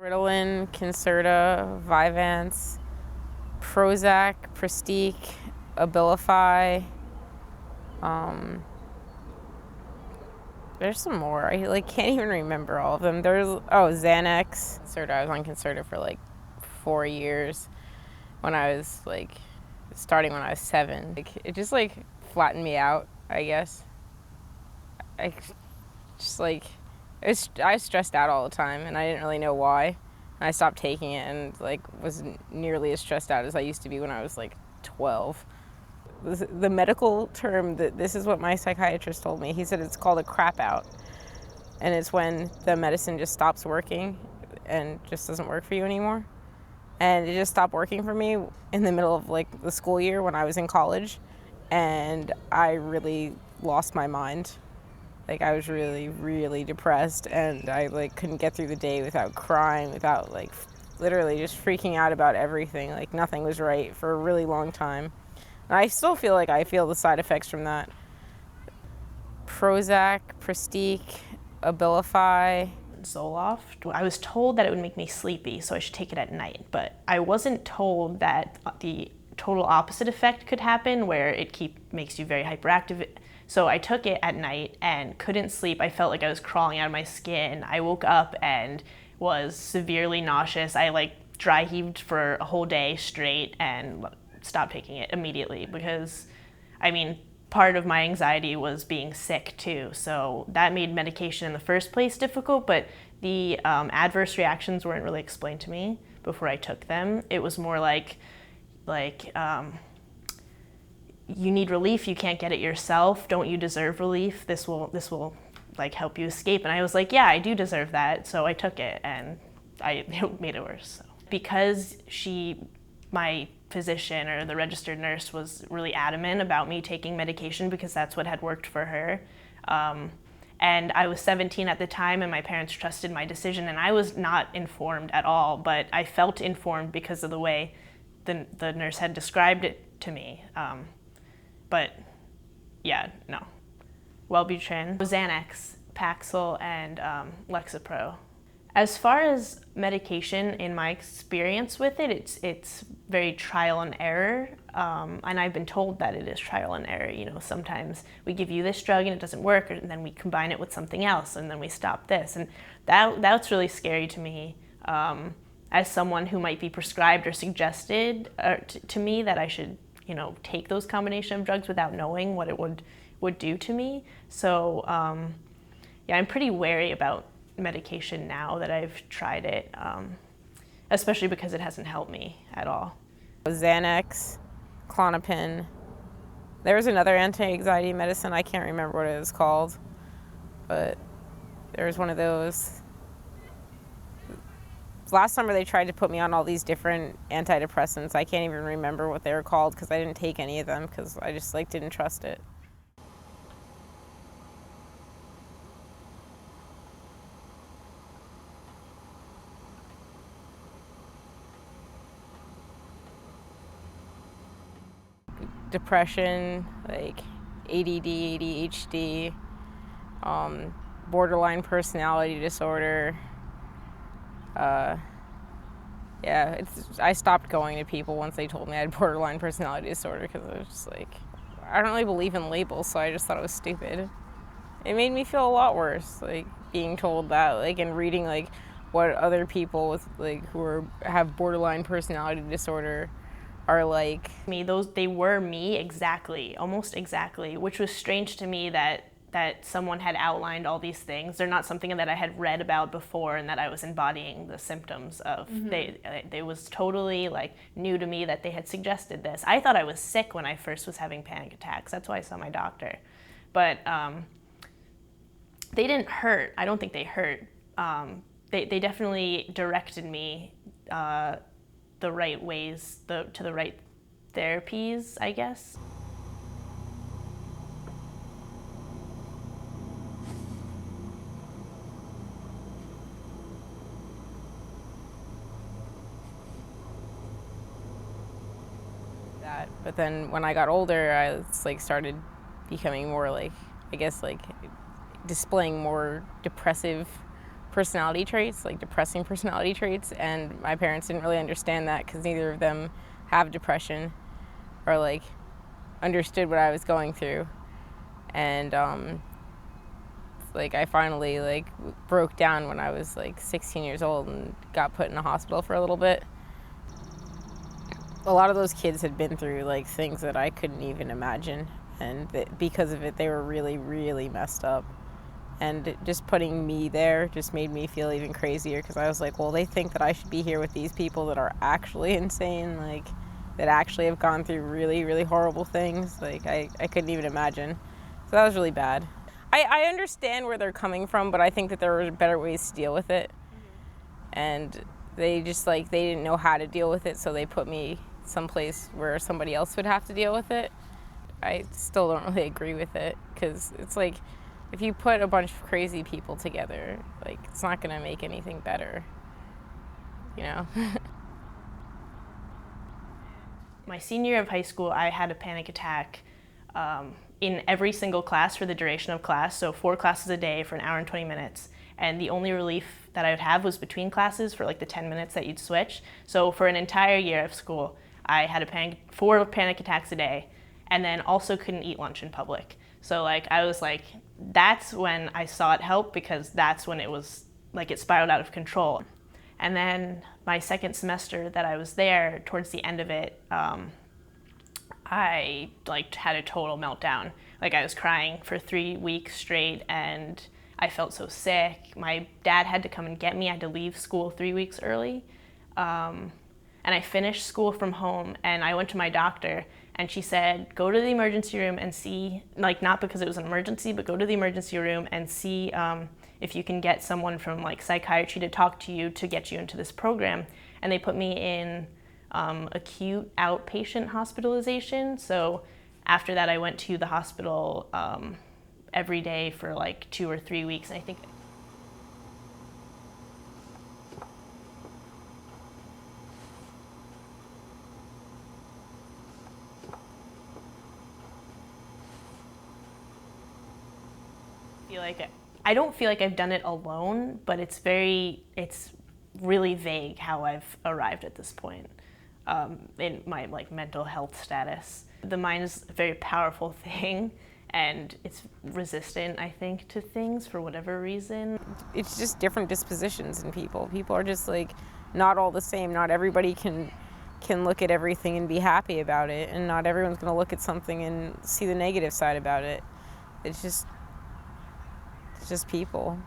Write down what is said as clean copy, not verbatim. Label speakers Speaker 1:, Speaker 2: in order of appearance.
Speaker 1: Ritalin, Concerta, Vyvanse, Prozac, Prestique, Abilify. There's some more. I can't even remember all of them. Xanax. Concerta. I was on Concerta for 4 years when I was starting when I was 7. It just flattened me out, I guess. I just I was stressed out all the time, and I didn't really know why. And I stopped taking it, and wasn't nearly as stressed out as I used to be when I was 12. The medical term, this is what my psychiatrist told me. He said it's called a crap out, and it's when the medicine just stops working and just doesn't work for you anymore. And it just stopped working for me in the middle of the school year when I was in college, and I really lost my mind. I was really, really depressed, and I couldn't get through the day without crying, without literally just freaking out about everything. Nothing was right for a really long time. And I still feel I feel the side effects from that. Prozac, Prestique, Abilify.
Speaker 2: Zoloft. I was told that it would make me sleepy, so I should take it at night, but I wasn't told that the total opposite effect could happen, where it makes you very hyperactive. So I took it at night and couldn't sleep. I felt like I was crawling out of my skin. I woke up and was severely nauseous. I dry heaved for a whole day straight and stopped taking it immediately because, part of my anxiety was being sick too. So that made medication in the first place difficult, but the adverse reactions weren't really explained to me before I took them. It was more you need relief, you can't get it yourself, don't you deserve relief? This will help you escape. And I was yeah, I do deserve that. So I took it, and it made it worse. So. Because my physician or the registered nurse was really adamant about me taking medication because that's what had worked for her. And I was 17 at the time, and my parents trusted my decision, and I was not informed at all, but I felt informed because of the way the nurse had described it to me. But yeah, no. Wellbutrin, Xanax, Paxil, and Lexapro. As far as medication, in my experience with it, it's very trial and error, and I've been told that it is trial and error. Sometimes we give you this drug and it doesn't work, and then we combine it with something else, and then we stop this, and that's really scary to me. As someone who might be prescribed or suggested to me that I should, take those combination of drugs without knowing what it would do to me. So yeah, I'm pretty wary about medication now that I've tried it, especially because it hasn't helped me at all.
Speaker 1: Xanax, Klonopin. There was another anti-anxiety medicine, I can't remember what it was called, but there was one of those. Last summer they tried to put me on all these different antidepressants. I can't even remember what they were called because I didn't take any of them because I just didn't trust it. Depression, ADD, ADHD, borderline personality disorder. Yeah, I stopped going to people once they told me I had borderline personality disorder because I was just I don't really believe in labels, so I just thought it was stupid. It made me feel a lot worse, being told that, and reading what other people with who have borderline personality disorder are like.
Speaker 2: They were me exactly, almost exactly, which was strange to me that someone had outlined all these things. They're not something that I had read about before and that I was embodying the symptoms of. Mm-hmm. They was totally new to me that they had suggested this. I thought I was sick when I first was having panic attacks. That's why I saw my doctor. But they didn't hurt. I don't think they hurt. They definitely directed me the right ways, to the right therapies, I guess.
Speaker 1: But then when I got older, I started becoming more displaying more depressive personality traits, like depressing personality traits, and my parents didn't really understand that because neither of them have depression or like understood what I was going through. And like I finally like broke down when I was like 16 years old and got put in a hospital for a little bit. A lot of those kids had been through like things that I couldn't even imagine, and because of it they were really, really messed up. And just putting me there just made me feel even crazier, because I was like, well, they think that I should be here with these people that are actually insane, like that actually have gone through really, really horrible things. Like I couldn't even imagine. So that was really bad. I understand where they're coming from, but I think that there were better ways to deal with it. And they just like, they didn't know how to deal with it, so they put me someplace where somebody else would have to deal with it. I still don't really agree with it, because it's like, if you put a bunch of crazy people together, like, it's not gonna make anything better, you know?
Speaker 2: My senior year of high school, I had a panic attack in every single class for the duration of class, so 4 classes a day for an hour and 20 minutes. And the only relief that I would have was between classes for like the 10 minutes that you'd switch. So for an entire year of school, I had 4 panic attacks a day, and then also couldn't eat lunch in public. So like I was like, that's when I sought help, because that's when it was like it spiraled out of control. And then my second semester that I was there, towards the end of it, I like had a total meltdown. Like I was crying for 3 weeks straight, and I felt so sick. My dad had to come and get me. I had to leave school 3 weeks early. And I finished school from home, and I went to my doctor, and she said, go to the emergency room and see, like not because it was an emergency, but go to the emergency room and see if you can get someone from like psychiatry to talk to you to get you into this program. And they put me in acute outpatient hospitalization. So after that, I went to the hospital every day for like 2 or 3 weeks. And I think I don't feel like I've done it alone, but it's really vague how I've arrived at this point in my like mental health status. The mind is a very powerful thing, and it's resistant, I think, to things for whatever reason.
Speaker 1: It's just different dispositions in people. People are just like not all the same. Not everybody can look at everything and be happy about it, and not everyone's going to look at something and see the negative side about it. It's just people.